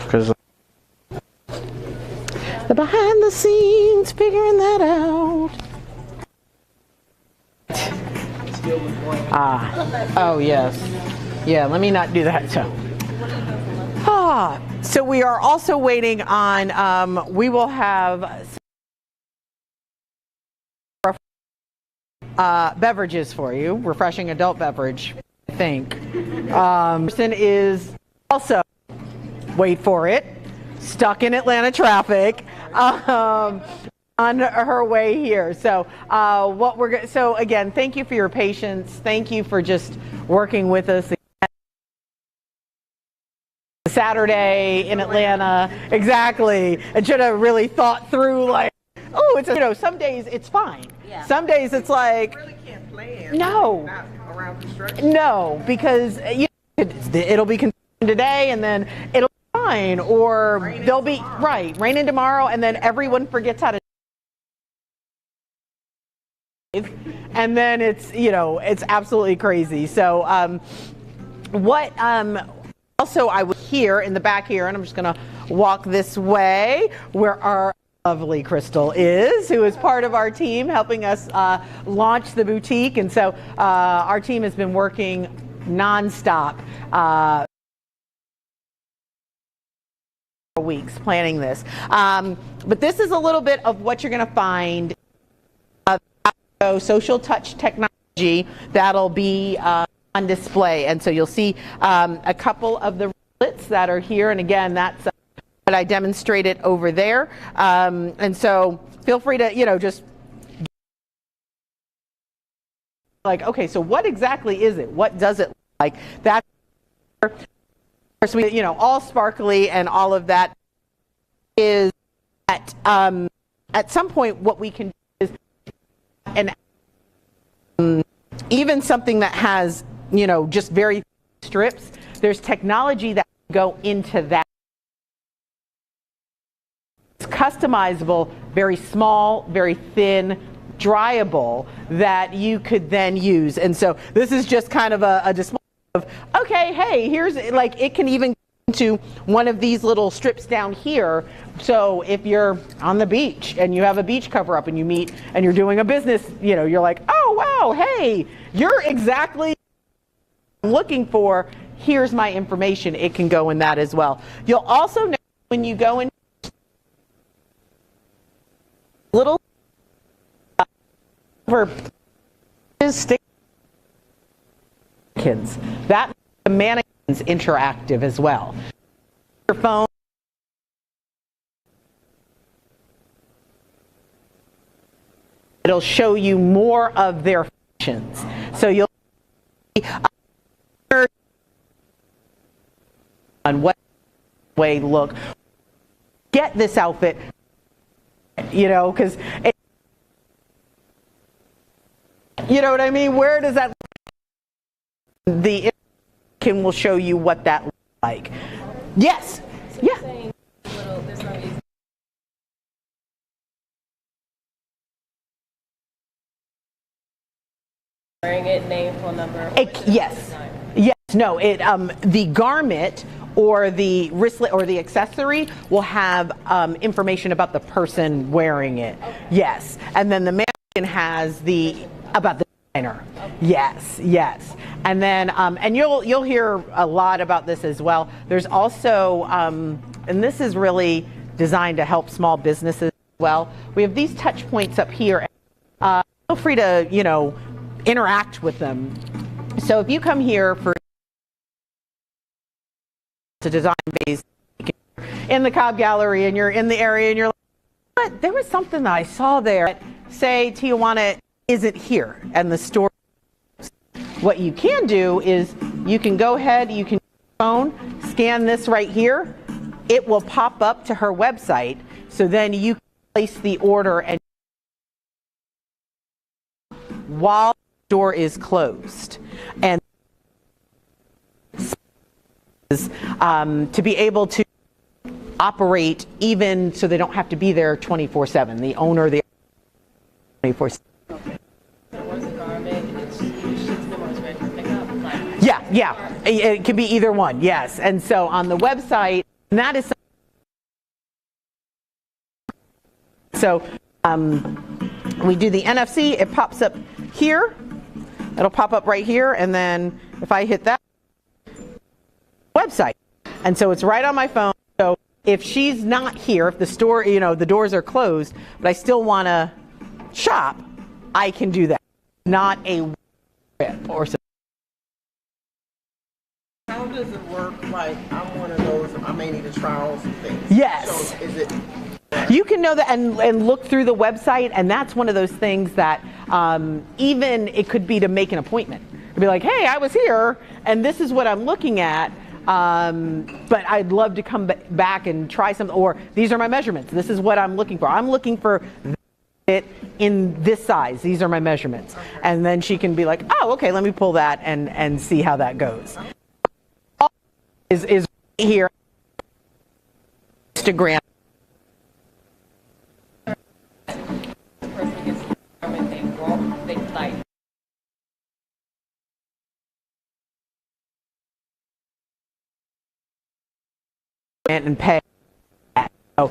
Because the behind the scenes, figuring that out. Oh yes. Yeah, let me not do that. So we are also waiting on, we will have beverages for you, refreshing adult beverage, I think. Person is also, wait for it, stuck in Atlanta traffic on her way here. So so again, thank you for your patience. Thank you for just working with us. Saturday in Atlanta, exactly, and should have really thought through, like, oh, it's, you know, some days it's fine. Yeah. Some days it's like, really can't plan. No, Not around construction. No, because you know, it'll be construction today, and then it'll be fine, or Raining they'll be tomorrow. right, raining tomorrow, and then everyone forgets how to. And then it's, you know, it's absolutely crazy. So also I was here in the back here, and I'm just gonna walk this way where our lovely Crystal is, who is part of our team helping us launch the boutique. And so our team has been working nonstop for weeks planning this. But this is a little bit of what you're gonna find. Social touch technology that'll be on display, and so you'll see a couple of the wristlet that are here, and again, that's what I demonstrated over there. And so feel free to, you know, just like, okay, so what exactly is it? What does it look like? That's, of course, we, you know, all sparkly and all of that is at some point what we can do is, and even something that has, you know, just very thin strips, there's technology that can go into that. It's customizable, very small, very thin, dryable, that you could then use. And so this is just kind of a display of, okay, hey, here's, like, it can even go into one of these little strips down here. So if you're on the beach and you have a beach cover up and you meet and you're doing a business, you know, you're like, oh wow, hey, you're exactly looking for, here's my information. It can go in that as well. You'll also know when you go in little for stick kids, that the mannequins interactive as well. Your phone, it'll show you more of their functions. So you'll see on what way look, get this outfit, you know, because you know what I mean? Where does that, the can will show you what that looks like. Yes. So yeah. Saying there's no easy wearing it, name, phone number. Yes. Yes. No. It the garment or the wristlet or the accessory will have information about the person wearing it. Okay. Yes. And then the mannequin has about the designer. Okay. Yes. Yes. And then and you'll hear a lot about this as well. There's also and this is really designed to help small businesses as well. We have these touch points up here. Feel free to, you know, interact with them. So if you come here for to Design Faze in the Cobb Gallery and you're in the area and you're like, what? There was something that I saw there. Say Tijuana isn't here and the store. What you can do is you can go ahead, you can use your phone, scan this right here. It will pop up to her website. So then you can place the order and while the door is closed. And to be able to operate even so they don't have to be there 24/7. The owner, the 24/7. Okay. So once a garment, it's ships them or it's ready for pickup. Yeah, yeah. It can be either one. Yes. And so on the website, and that is something So we do the NFC, it pops up here. It'll pop up right here, and then if I hit that website, and so it's right on my phone. So if she's not here, if the store, the doors are closed, but I still want to shop, I can do that. Not a trip or something. How does it work? Like, I'm one of those, I may need to try on some things. Yes. So is it? You can know that and look through the website, and that's one of those things that even it could be to make an appointment. It'd be like, hey, I was here, and this is what I'm looking at, but I'd love to come back and try something, or these are my measurements. This is what I'm looking for. I'm looking for it in this size. These are my measurements. Okay. And then she can be like, oh, okay, let me pull that and see how that goes. Is here. Instagram. And pay. So,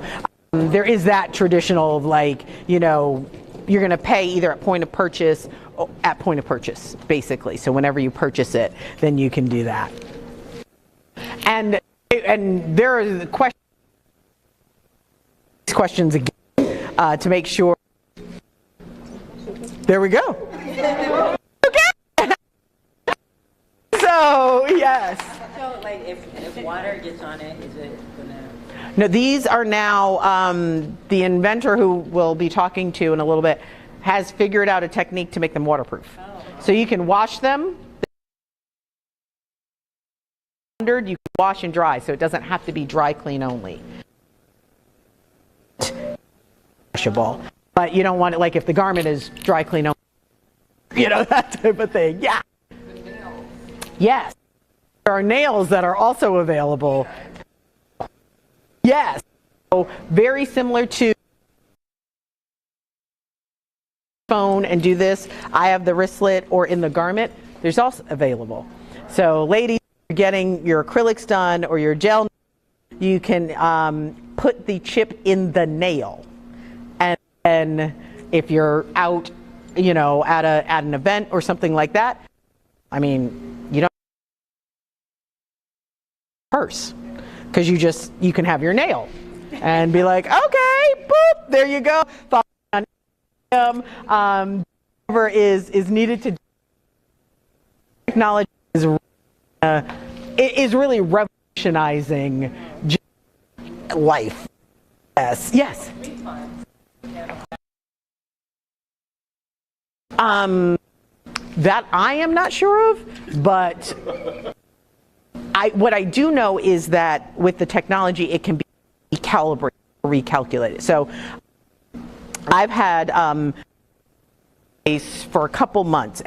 there is that traditional, like, you're going to pay either at point of purchase or at point of purchase, basically. So whenever you purchase it, then you can do that. And there are the questions again to make sure. There we go. Okay. So yes. So, like, if water gets on it, is it gonna? No, these are now, the inventor who we'll be talking to in a little bit has figured out a technique to make them waterproof. Oh. So you can wash them. You can wash and dry, so it doesn't have to be dry clean only. Washable. But you don't want it, like if the garment is dry clean only, that type of thing. Yeah. Yes. There are nails that are also available. Yes. So very similar to phone and do this. I have the wristlet or in the garment. There's also available. So ladies, you're getting your acrylics done or your gel, you can put the chip in the nail. And if you're out, at an event or something like that, I mean, you don't purse. Because you can have your nail and be like, okay, boop, there you go. Whatever is needed to do. Technology is really revolutionizing life. Yes. Yes. That I am not sure of, but what I do know is that with the technology, it can be calibrated, recalculated. So I've had for a couple months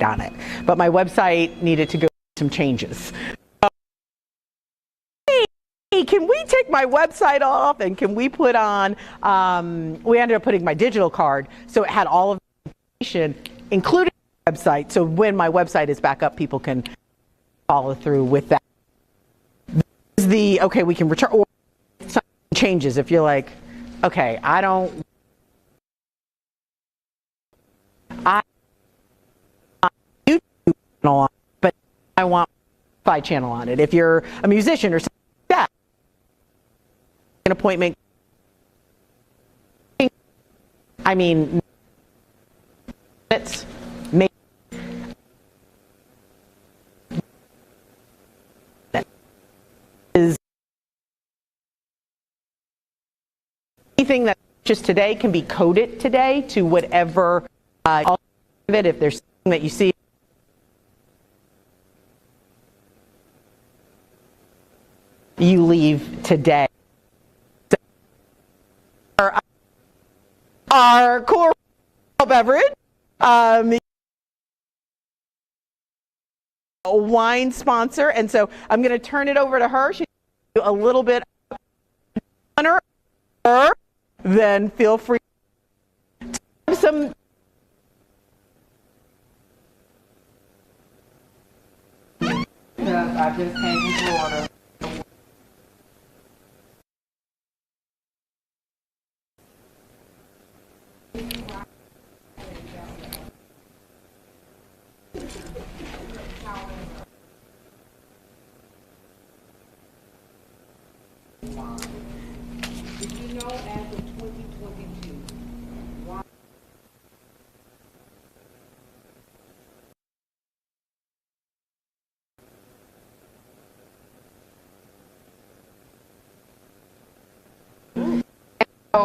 on it, but my website needed to go some changes. Hey, can we take my website off and can we put on? We ended up putting my digital card, so it had all of the information, including the website. So when my website is back up, people can follow through with that. This is okay, we can return or some changes if you're like, okay, I YouTube channel on, but I want Wi-Fi channel on it. If you're a musician or something like that, an appointment. I mean, it's maybe. Is anything that's just today can be coded today to whatever if there's something that you see you leave today. So our core beverage, a wine sponsor, and so I'm going to turn it over to her. She's going to do a little bit on her, then feel free to have some. I just came from Florida. why. Did you know as of 2022, why? So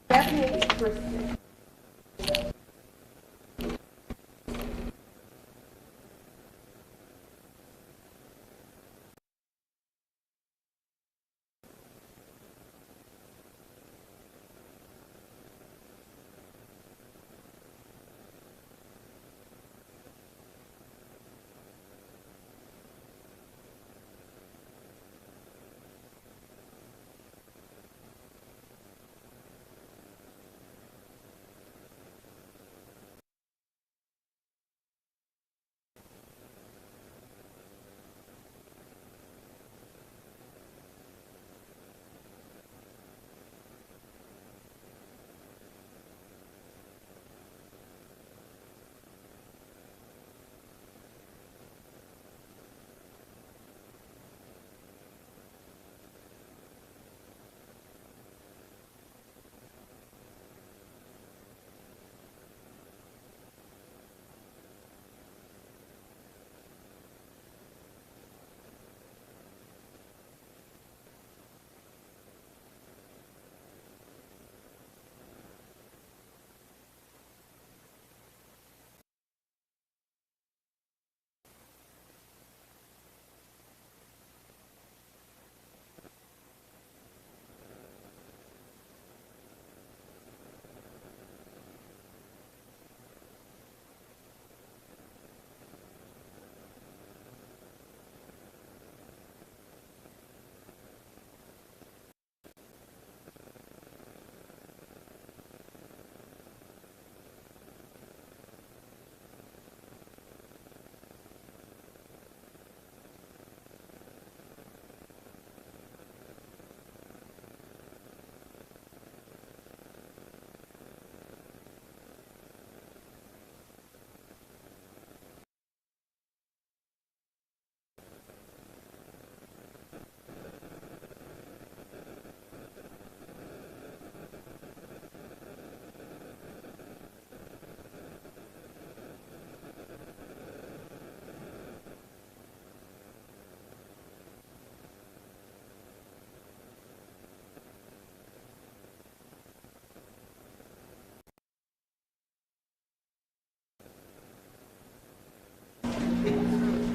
78%.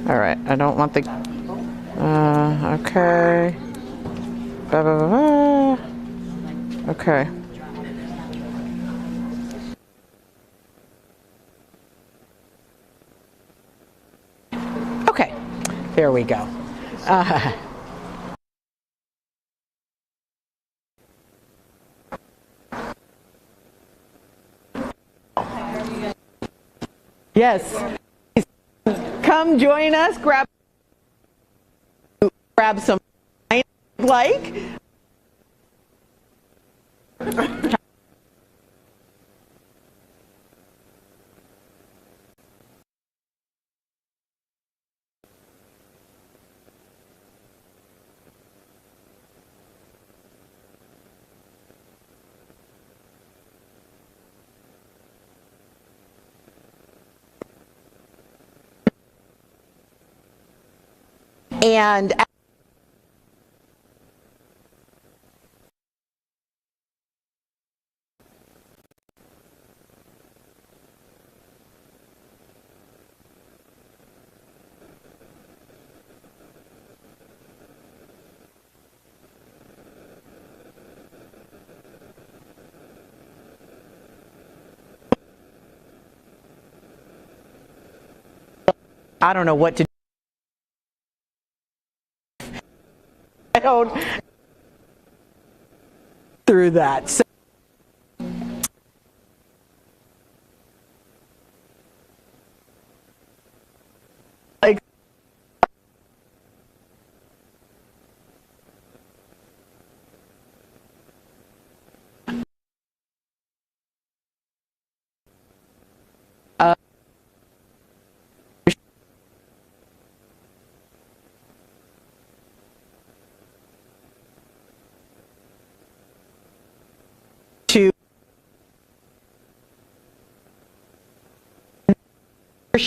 All right, I don't want the, okay. Blah, blah, blah, blah. Okay. Okay, there we go. Yes. Come join us, grab some like. And I don't know what to do. I don't through that. So, like,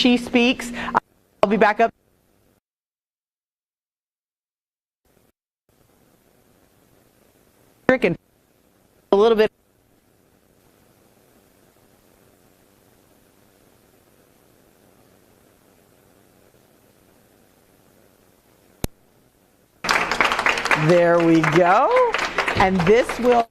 she speaks. I'll be back up. And a little bit. There we go. And this will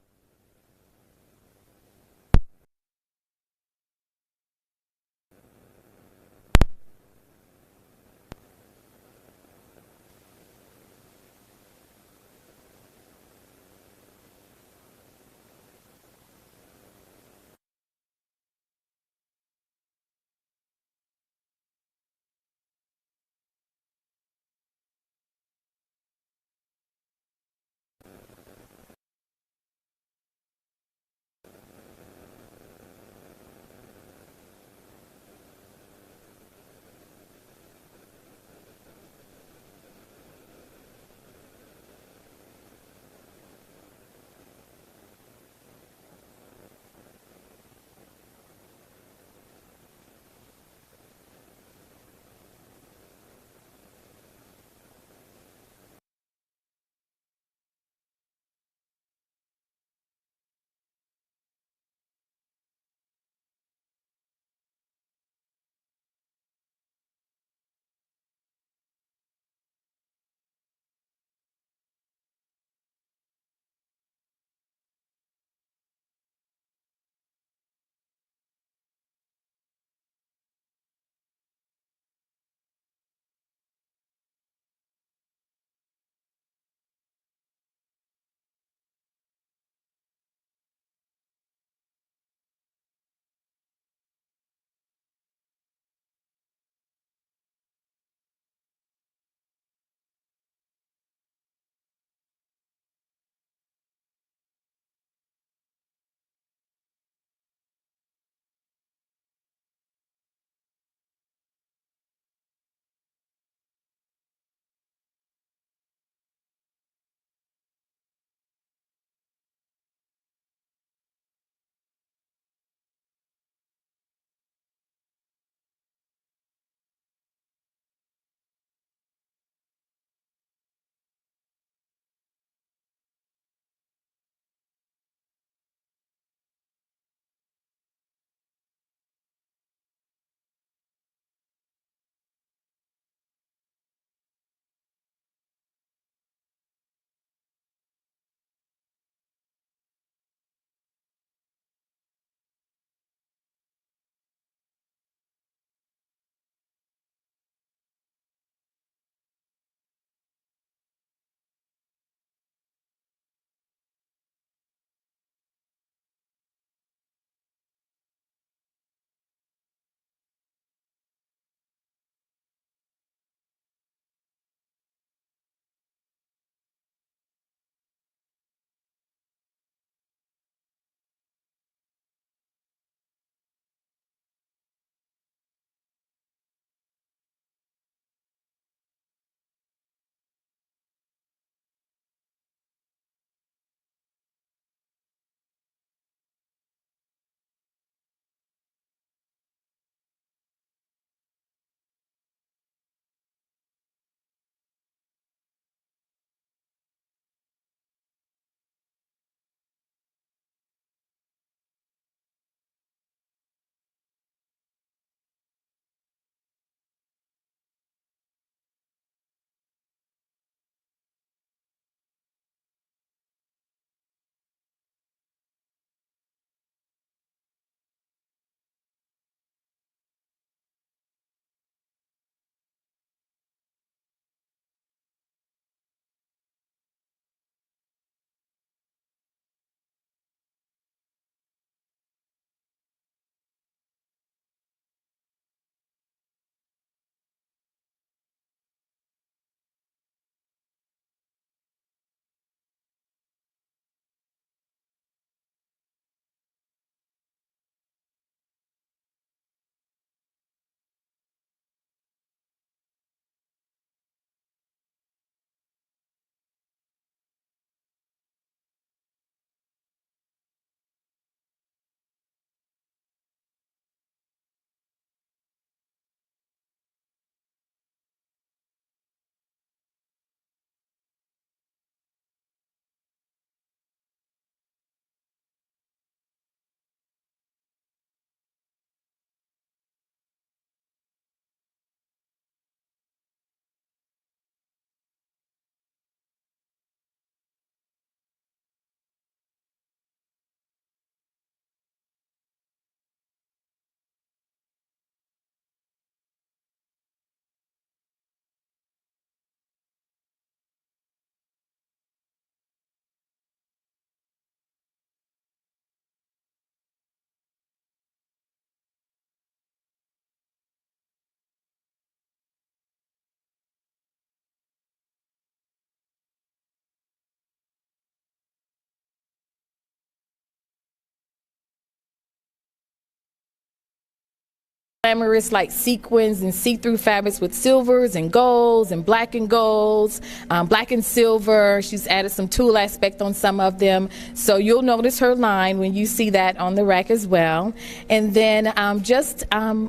glamorous like sequins and see-through fabrics with silvers and golds and black and golds, black and silver. She's added some tulle aspect on some of them. So you'll notice her line when you see that on the rack as well. And then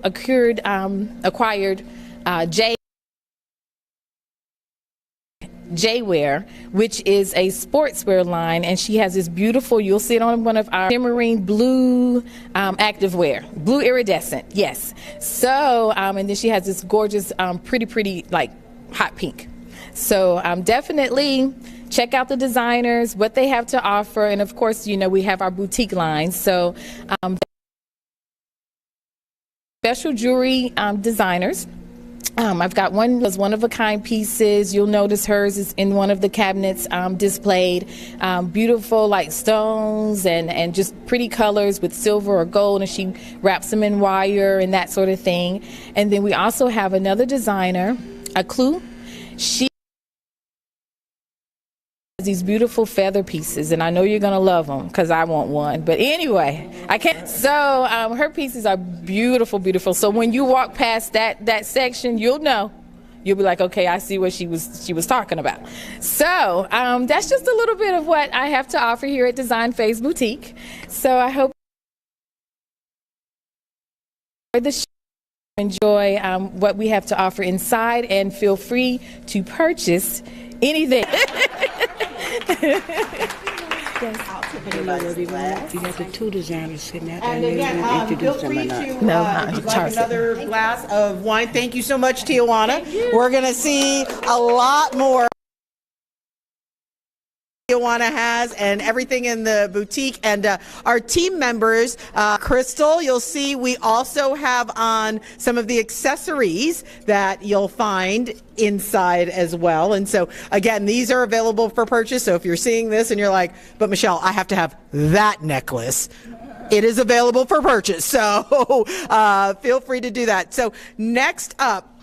acquired J-Wear, which is a sportswear line, and she has this beautiful, you'll see it on one of our shimmering blue activewear, blue iridescent, yes. So, and then she has this gorgeous, pretty, like hot pink. So definitely check out the designers, what they have to offer, and of course, you know, we have our boutique lines. So special jewelry designers. I've got one of a kind pieces. You'll notice hers is in one of the cabinets displayed. Beautiful like stones and just pretty colors with silver or gold, and she wraps them in wire and that sort of thing. And then we also have another designer, a clue. She has these beautiful feather pieces, and I know you're gonna love them because I want one. But anyway, I can't. So her pieces are beautiful, beautiful. So when you walk past that section, you'll know. You'll be like, okay, I see what she was talking about. So that's just a little bit of what I have to offer here at Design Faze Boutique. So I hope you enjoy what we have to offer inside, and feel free to purchase anything. You got the two designers sitting out there. And again, feel free to if you'd like another glass of wine. Thank you so much, Tijuana. We're going to see a lot more Tijuana has, and everything in the boutique. And our team members, Crystal, you'll see we also have on some of the accessories that you'll find inside as well. And so again, these are available for purchase. So if you're seeing this and you're like, but Michelle, I have to have that necklace, it is available for purchase. So feel free to do that. So next up,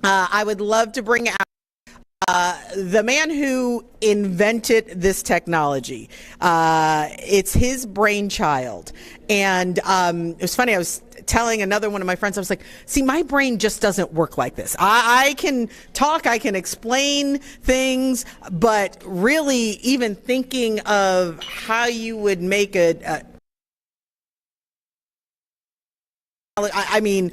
I would love to bring out the man who invented this technology. It's his brainchild. And it was funny, I was telling another one of my friends, I was like, see, my brain just doesn't work like this. I can talk, I can explain things, but really even thinking of how you would make I mean,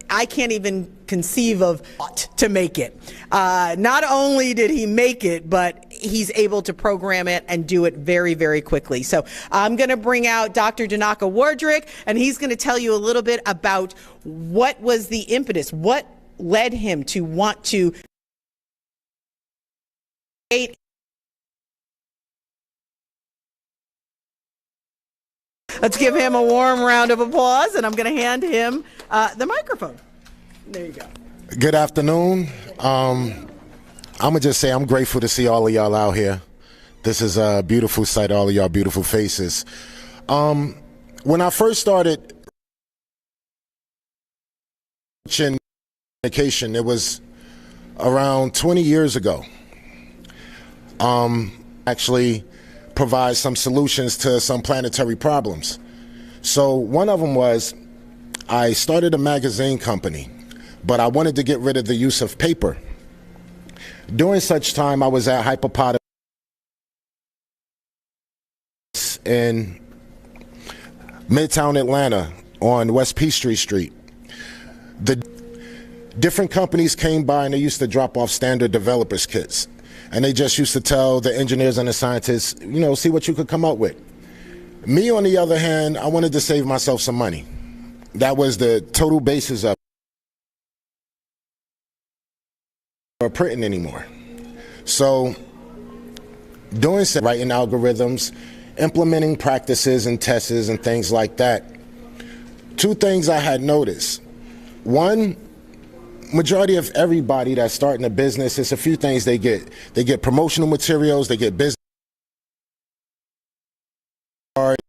I can't even conceive of what to make it. Not only did he make it, but he's able to program it and do it very, very quickly. So I'm going to bring out Dr. Denocka Wardrick, and he's going to tell you a little bit about what was the impetus, what led him to want to create. Let's give him a warm round of applause, and I'm going to hand him the microphone. There you go. Good afternoon. I'm going to just say I'm grateful to see all of y'all out here. This is a beautiful sight, all of y'all beautiful faces. When I first started communication, it was around 20 years ago. Actually provide some solutions to some planetary problems. So one of them was I started a magazine company, but I wanted to get rid of the use of paper. During such time, I was at Hippopotamus in Midtown Atlanta on West Peachtree Street. The different companies came by and they used to drop off standard developers kits. And they just used to tell the engineers and the scientists, you know, see what you could come up with. Me, on the other hand, I wanted to save myself some money. That was the total basis of printing anymore. So doing some writing algorithms, implementing practices and tests and things like that. Two things I had noticed. One, majority of everybody that's starting a business, it's a few things they get. They get promotional materials, they get business cards,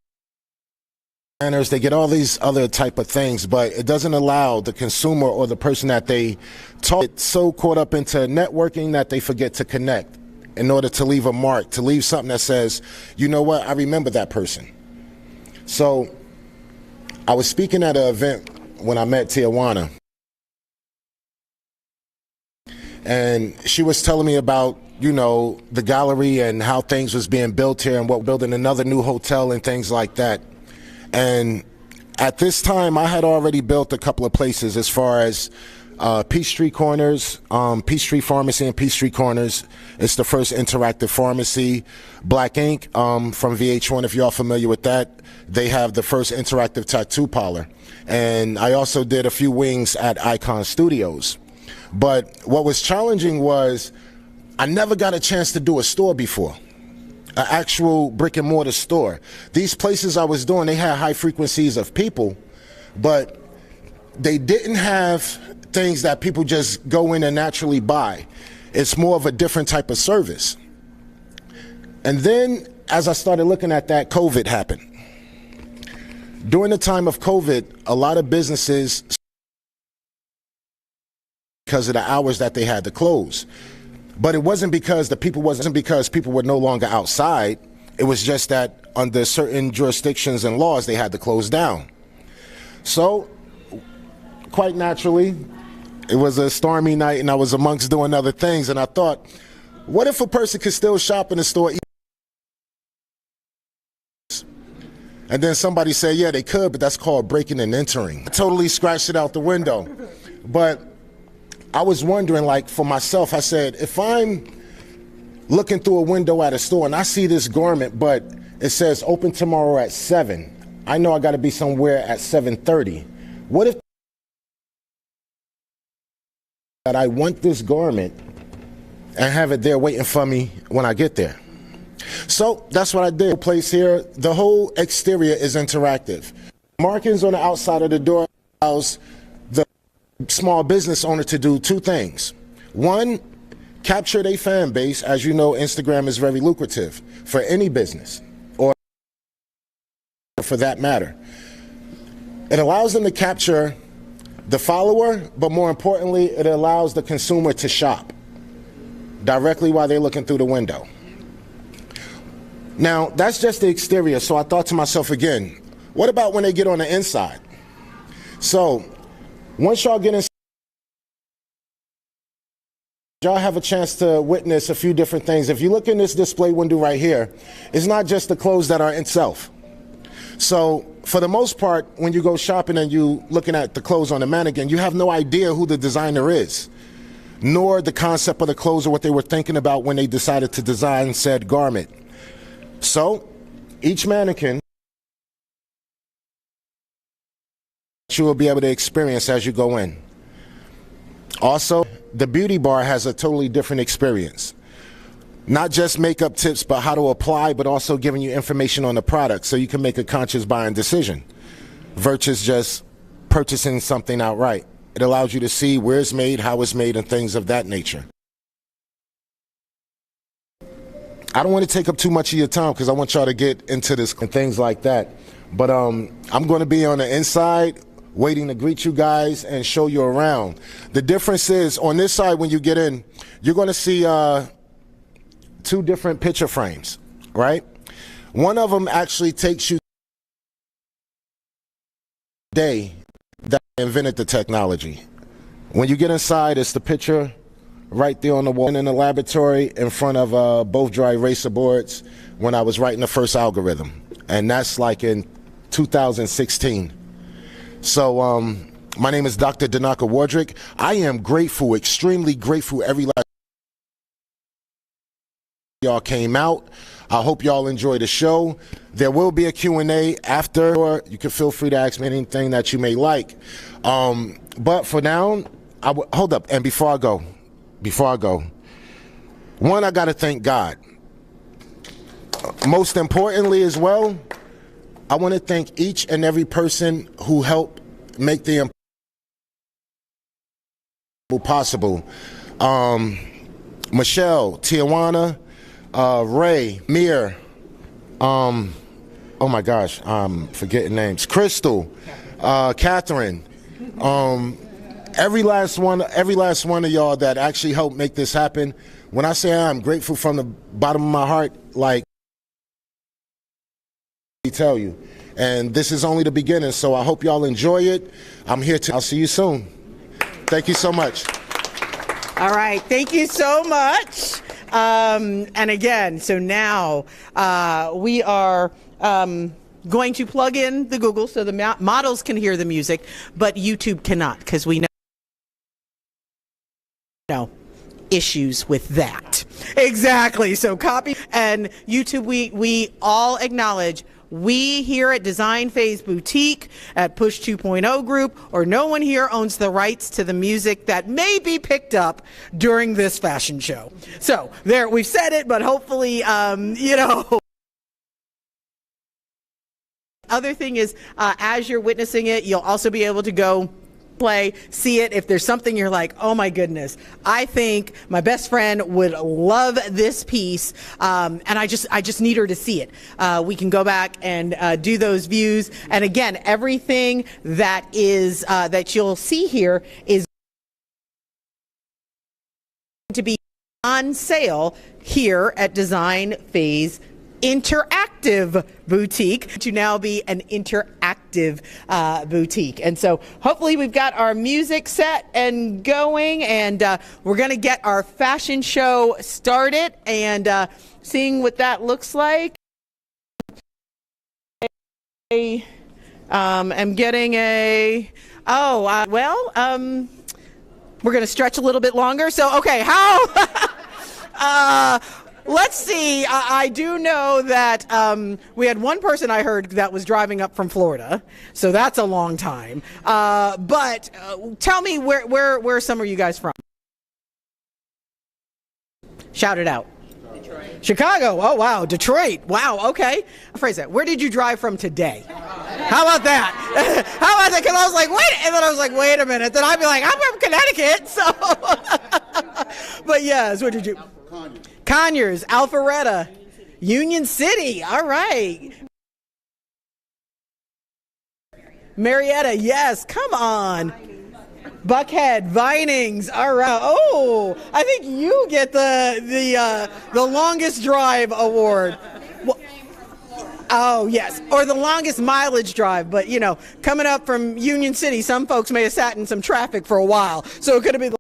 banners, they get all these other type of things, but it doesn't allow the consumer or the person that they talk get so caught up into networking that they forget to connect in order to leave a mark, to leave something that says, you know what, I remember that person. So I was speaking at an event when I met Tijuana. And she was telling me about, you know, the gallery and how things was being built here and what building another new hotel and things like that. And at this time, I had already built a couple of places as far as Peachtree Corners, Peachtree Pharmacy and Peachtree Corners. It's the first interactive pharmacy. Black Ink from VH1, if y'all familiar with that, they have the first interactive tattoo parlor. And I also did a few wings at Icon Studios. But what was challenging was I never got a chance to do a store before, an actual brick and mortar store. These places I was doing, they had high frequencies of people, but they didn't have things that people just go in and naturally buy. It's more of a different type of service. And then as I started looking at that, COVID happened. During the time of COVID, a lot of businesses, because of the hours that they had to close. But it wasn't because people were no longer outside. It was just that under certain jurisdictions and laws, they had to close down. So, quite naturally, it was a stormy night and I was amongst doing other things. And I thought, what if a person could still shop in the store? And then somebody said, yeah, they could, but that's called breaking and entering. I totally scratched it out the window. But I was wondering, like, for myself, I said, if I'm looking through a window at a store and I see this garment, but it says open tomorrow at 7, I know I got to be somewhere at 7:30. What if that I want this garment and have it there waiting for me when I get there? So that's what I did. Place here, the whole exterior is interactive. Markings on the outside of the door allows the small business owner to do two things. One, capture their fan base. As you know, Instagram is very lucrative for any business, or for that matter. It allows them to capture the follower, but more importantly, it allows the consumer to shop directly while they're looking through the window. Now, that's just the exterior, so I thought to myself again, what about when they get on the inside? So, once y'all get inside, y'all have a chance to witness a few different things. If you look in this display window right here, it's not just the clothes that are in itself. So, for the most part, when you go shopping and you looking at the clothes on the mannequin, you have no idea who the designer is, nor the concept of the clothes or what they were thinking about when they decided to design said garment. So, each mannequin you will be able to experience as you go in. Also, the beauty bar has a totally different experience. Not just makeup tips, but how to apply, but also giving you information on the product so you can make a conscious buying decision versus just purchasing something outright. It allows you to see where it's made, how it's made, and things of that nature. I don't want to take up too much of your time because I want y'all to get into this and things like that. But I'm going to be on the inside waiting to greet you guys and show you around. The difference is on this side when you get in, you're going to see two different picture frames, right? One of them actually takes you to the day that I invented the technology. When you get inside, it's the picture right there on the wall in the laboratory in front of both dry eraser boards when I was writing the first algorithm. And that's like in 2016. So my name is Dr. Denocka Wardrick. I am grateful, extremely grateful every last y'all came out. I hope y'all enjoy the show. There will be a Q&A after, or you can feel free to ask me anything that you may like. But for now, hold up. And before I go, one, I got to thank God. Most importantly as well, I want to thank each and every person who helped make the possible. Michelle, Tijuana, Ray, Mir, oh my gosh, I'm forgetting names. Crystal, Catherine, every last one of y'all that actually helped make this happen. When I say I'm grateful from the bottom of my heart, like I tell you. And this is only the beginning, so I hope y'all enjoy it. I'll see you soon. Thank you so much. All right, thank you so much. And again, so now we are going to plug in the Google so the models can hear the music, but YouTube cannot, because we know issues with that. Exactly. So copy and YouTube, we all acknowledge we here at Design Faze Boutique, at Push 2.0 Group, or no one here owns the rights to the music that may be picked up during this fashion show. So there, we've said it, but hopefully, Other thing is, as you're witnessing it, you'll also be able to go play, see it. If there's something you're like, oh my goodness, I think my best friend would love this piece, and I just need her to see it. We can go back and do those views. And again, everything that is that you'll see here is to be on sale here at Design Faze Interactive Boutique, to now be an interactive boutique. And so hopefully we've got our music set and going, and we're going to get our fashion show started and seeing what that looks like. I'm getting a, we're going to stretch a little bit longer. So, okay, how, let's see. I do know that we had one person I heard that was driving up from Florida, so that's a long time. But tell me, where some are you guys from? Shout it out. Detroit. Chicago. Oh wow, Detroit. Wow. Okay. Phrase that. Where did you drive from today? How about that? How about that? Because I was like, wait, and then I was like, wait a minute. Then I'd be like, I'm from Connecticut, so. But yes, what did you? Conyers, Alpharetta, Union City. All right. Marietta, yes. Come on. Buckhead, Vinings. All right. Oh, I think you get the longest drive award. Well, oh yes, or the longest mileage drive. But you know, coming up from Union City, some folks may have sat in some traffic for a while, so it could have been.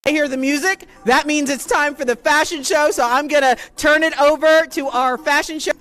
I hear the music. That means it's time for the fashion show. So I'm going to turn it over to our fashion show.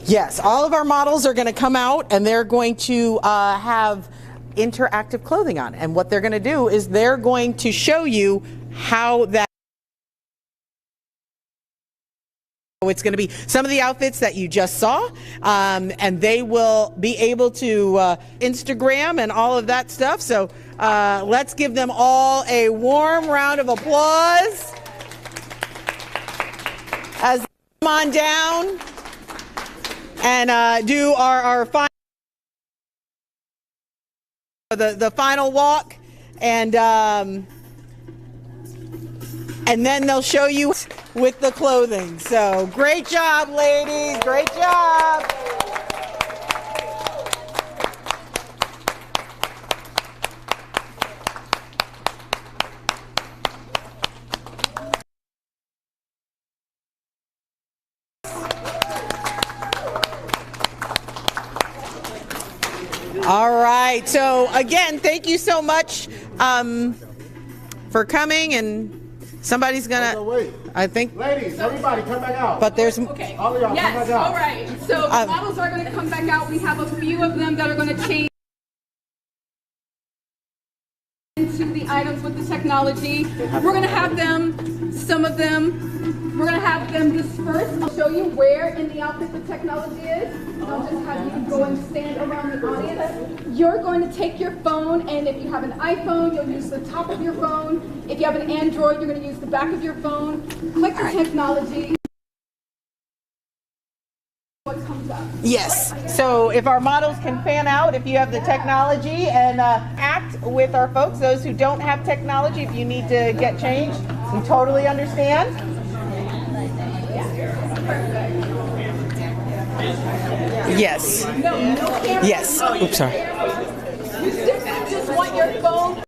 Yes, all of our models are going to come out and they're going to have interactive clothing on. And what they're going to do is they're going to show you how that it's going to be some of the outfits that you just saw, and they will be able to Instagram and all of that stuff. So let's give them all a warm round of applause as they come on down and do our final the final walk, and then they'll show you with the clothing. So great job, ladies, great job. All right, so again, thank you so much for coming, and somebody's gonna, wait. I think, Ladies, everybody come back out. but there's, Okay. All of y'all come Yes, back out. all right. So the models are going to come back out. We have a few of them that are going to change into the items with the technology. We're going to have them, some of them, we're going to have them dispersed. I'll show you where in the outfit the technology is. I'll just have you go and stand around the audience. You're going to take your phone, and if you have an iPhone, you'll use the top of your phone. If you have an Android, you're going to use the back of your phone. Click the technology. What comes up? yes. So if our models can fan out, if you have the technology, and act with our folks, those who don't have technology, if you need to get changed, we totally understand. Yes. No camera. Yes. Oops, sorry. You simply just want your phone.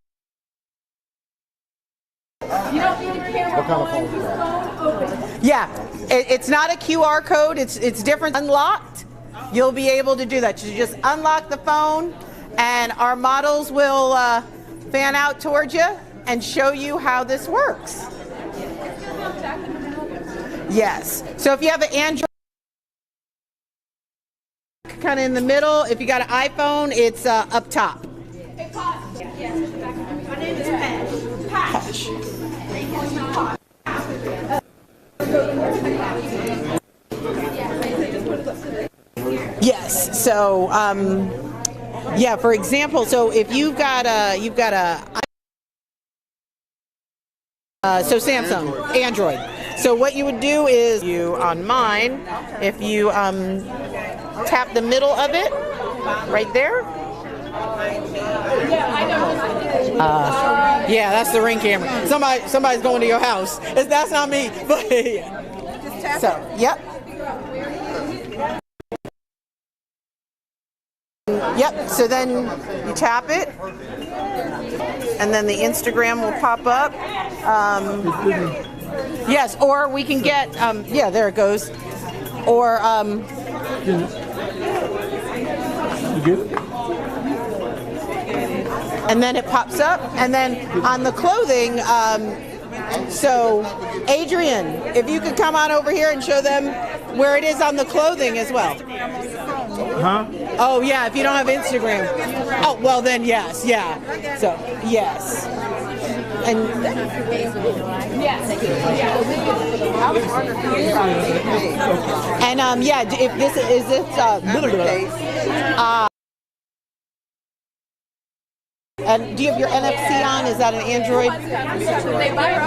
You don't need a camera on. Your phone open. Yeah, it's not a QR code. It's different. Unlocked, you'll be able to do that. You just unlock the phone, and our models will fan out towards you and show you how this works. Yes. So if you have an Android, kind of in the middle. If you got an iPhone, it's up top. Hey, Pat. My name is Pash. Yes. So, yeah. For example, so if you've got a so Samsung, Android. So what you would do is you on mine, if you tap the middle of it, right there. Yeah, that's the Ring camera. Somebody's going to your house. That's not me. But so, yep. Yep. So then you tap it, and then the Instagram will pop up. Yes, or we can get. Yeah, there it goes. Or. And then it pops up, and then on the clothing, so Adrian, if you could come on over here and show them where it is on the clothing as well. Huh? Oh yeah, if you don't have Instagram. Oh, well then yes, yeah. So, yes. And and yeah, if this is and do you have your NFC on? Is that an Android?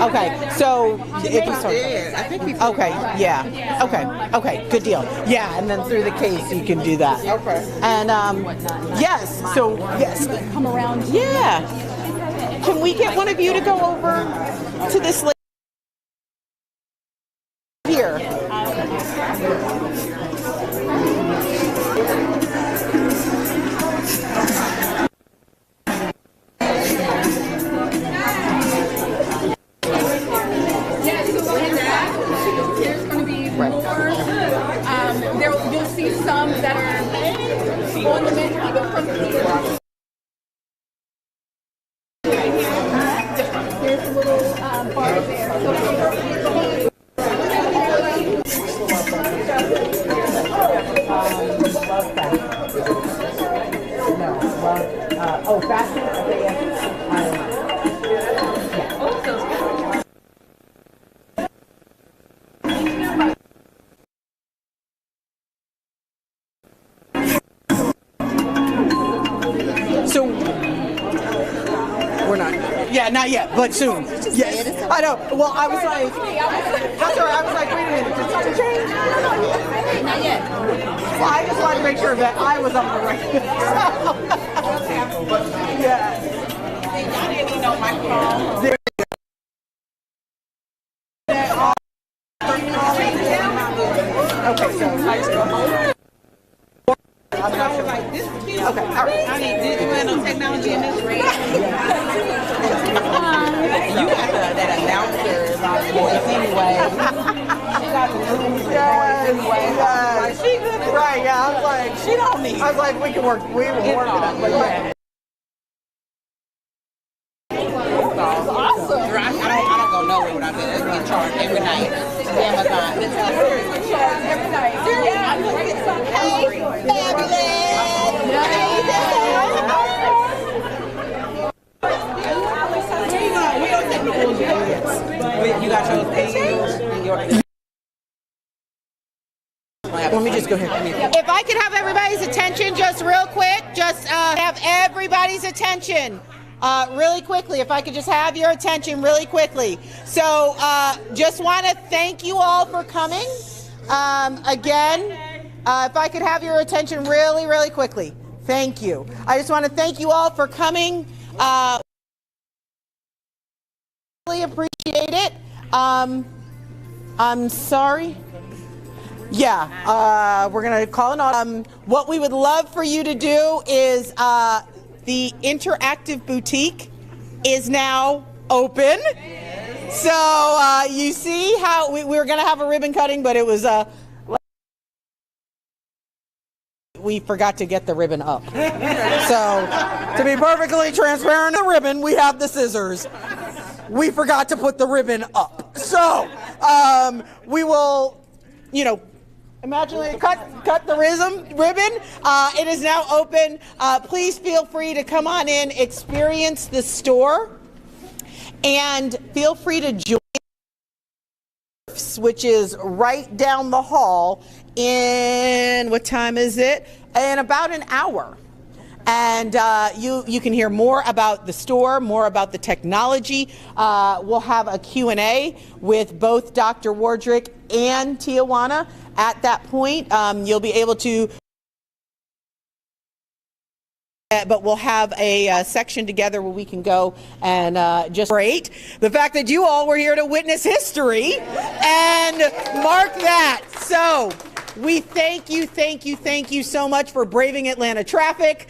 Okay, so if you okay, yeah, okay, good deal. Yeah, and then through the case you can do that. Okay. And yes, so yes, come around. Yeah. Can we get one of you to go over to this lady here? There's going to be more. You'll see some that are on the menu, even from here. There's a little bar there. So we're not. Yeah, not yet, but soon. Yes, I know. Well, I was like, that's all right. I was like, wait a minute, did something change? Not yet. Well, I just wanted to make sure that I was on the right. Yeah. I didn't need no microphone. There Okay, so I just go home. I'm not sure. Okay, all right. I mean, did you have no technology in this range? You got that announcer voice anyway. She got the news anyway. Yes. She good, right? Yeah, I was like, she don't need. I was like, we can work. We will work it out. But yeah. Awesome. I don't go nowhere without this. Get charged every night. Amazon. Every night. Hey, fabulous. You got your thing. Let me just go here. If I could have everybody's attention just real quick, just have everybody's attention really quickly. If I could just have your attention really quickly. So just want to thank you all for coming. Again, if I could have your attention really, really quickly. Thank you. I just want to thank you all for coming. Really appreciate it. I'm sorry. Yeah, we're going to call it on. What we would love for you to do is the interactive boutique is now open. So you see how we were going to have a ribbon cutting, but it was we forgot to get the ribbon up. So to be perfectly transparent, the ribbon, we have the scissors. We forgot to put the ribbon up. So we will, imagine cut the ribbon. It is now open. Please feel free to come on in, experience the store, and feel free to join, which is right down the hall in, what time is it? In about an hour. And you can hear more about the store, more about the technology. We'll have a Q&A with both Dr. Wardrick and Tijuana. At that point, you'll be able to, but we'll have a section together where we can go and just great. The fact that you all were here to witness history and mark that. So we thank you so much for braving Atlanta traffic,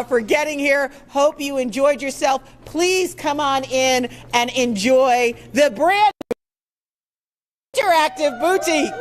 for getting here. Hope you enjoyed yourself. Please come on in and enjoy the brand new interactive boutique.